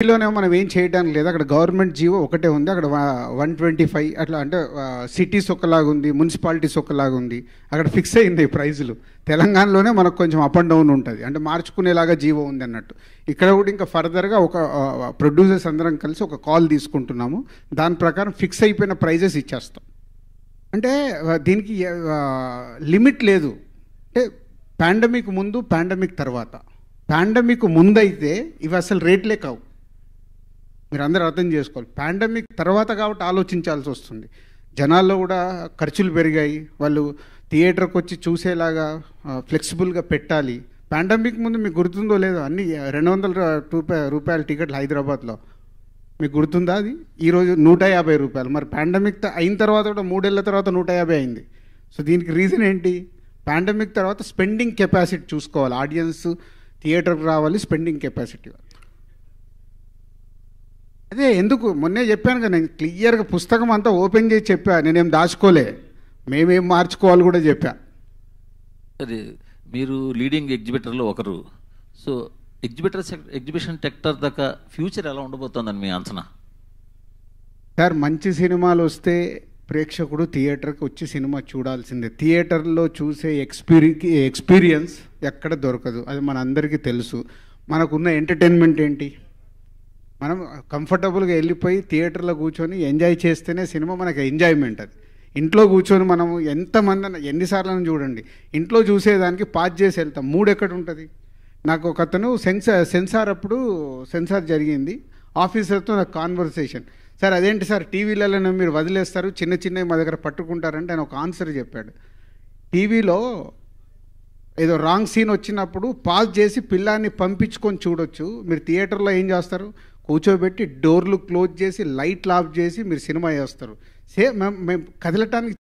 లోనే మనం ఏం చేయడానికి లేదు. అక్కడ గవర్నమెంట్ జీవో ఒకటే ఉంది. అక్కడ 125 అట్లా, అంటే సిటీస్ ఒకలాగా ఉంది, మున్సిపాలిటీస్ ఒకలాగా ఉంది. అక్కడ ఫిక్స్ అయింది ప్రైజులు. తెలంగాణలోనే మనకు కొంచెం అప్ అండ్ డౌన్ ఉంటుంది, అంటే మార్చుకునేలాగా జీవో ఉంది అన్నట్టు. ఇక్కడ కూడా ఇంకా ఫర్దర్గా ఒక ప్రొడ్యూసర్స్ అందరం కలిసి ఒక కాల్ తీసుకుంటున్నాము. దాని ప్రకారం ఫిక్స్ అయిపోయిన ప్రైజెస్ ఇచ్చేస్తాం. అంటే దీనికి లిమిట్ లేదు. అంటే పాండమిక్ ముందు, పాండమిక్ తర్వాత. పాండమిక్ ముందైతే ఇవి అసలు రేట్లే కావు, మీరు అందరూ అర్థం చేసుకోవాలి. పాండమిక్ తర్వాత కాబట్టి ఆలోచించాల్సి వస్తుంది. జనాల్లో కూడా ఖర్చులు పెరిగాయి, వాళ్ళు థియేటర్కి వచ్చి చూసేలాగా ఫ్లెక్సిబుల్గా పెట్టాలి. పాండమిక్ ముందు మీకు గుర్తుందో లేదో, అన్ని 200 రూపాయల టికెట్లు హైదరాబాద్లో, మీకు గుర్తుందా? అది ఈరోజు 150 రూపాయలు. మరి పాండమిక్ అయిన తర్వాత కూడా 3 ఏళ్ళ తర్వాత 150 అయింది. సో దీనికి రీజన్ ఏంటి? పాండమిక్ తర్వాత స్పెండింగ్ కెపాసిటీ చూసుకోవాలి. ఆడియన్స్ థియేటర్కి రావాలి, స్పెండింగ్ కెపాసిటీ. అదే ఎందుకు మొన్నే చెప్పాను కదా, నేను క్లియర్గా పుస్తకం అంతా ఓపెన్ చేసి చెప్పా. నేనేం దాచుకోలే, మేమేం మార్చుకోవాలి కూడా చెప్పా. అది మీరు లీడింగ్ ఎగ్జిబిటర్లో ఒకరు. సో ఎగ్జిబిషన్ సెక్టర్ దాకా ఫ్యూచర్ ఎలా ఉండబోతోందని మీ అంచనా? సార్, మంచి సినిమాలు వస్తే ప్రేక్షకుడు థియేటర్కి వచ్చి సినిమా చూడాల్సిందే. థియేటర్లో చూసే ఎక్స్పీరియన్స్ ఎక్కడ దొరకదు, అది మన అందరికీ తెలుసు. మనకున్న ఎంటర్టైన్మెంట్ ఏంటి? మనం కంఫర్టబుల్గా వెళ్ళిపోయి థియేటర్లో కూర్చొని ఎంజాయ్ చేస్తేనే సినిమా మనకి ఎంజాయ్మెంట్. అది ఇంట్లో కూర్చొని మనం ఎంతమంది ఎన్నిసార్లు చూడండి, ఇంట్లో చూసేదానికి పాజ్ చేసి వెళ్తాం. మూడు ఎక్కడ ఉంటుంది? నాకు ఒక అతను సెన్సార్ జరిగింది, ఆఫీసర్తో నాకు కాన్వర్సేషన్. సార్ అదేంటి సార్ టీవీలలో మీరు వదిలేస్తారు, చిన్న చిన్నవి మా దగ్గర పట్టుకుంటారంటే ఆయన ఒక ఆన్సర్ చెప్పాడు. టీవీలో ఏదో రాంగ్ సీన్ వచ్చినప్పుడు పాజ్ చేసి పిల్లాన్ని పంపించుకొని చూడొచ్చు. మీరు థియేటర్లో ఏం చేస్తారు? కూర్చోబెట్టి డోర్లు క్లోజ్ చేసి లైట్లు ఆఫ్ చేసి మీరు సినిమా చేస్తారు. మేము కదలటానికి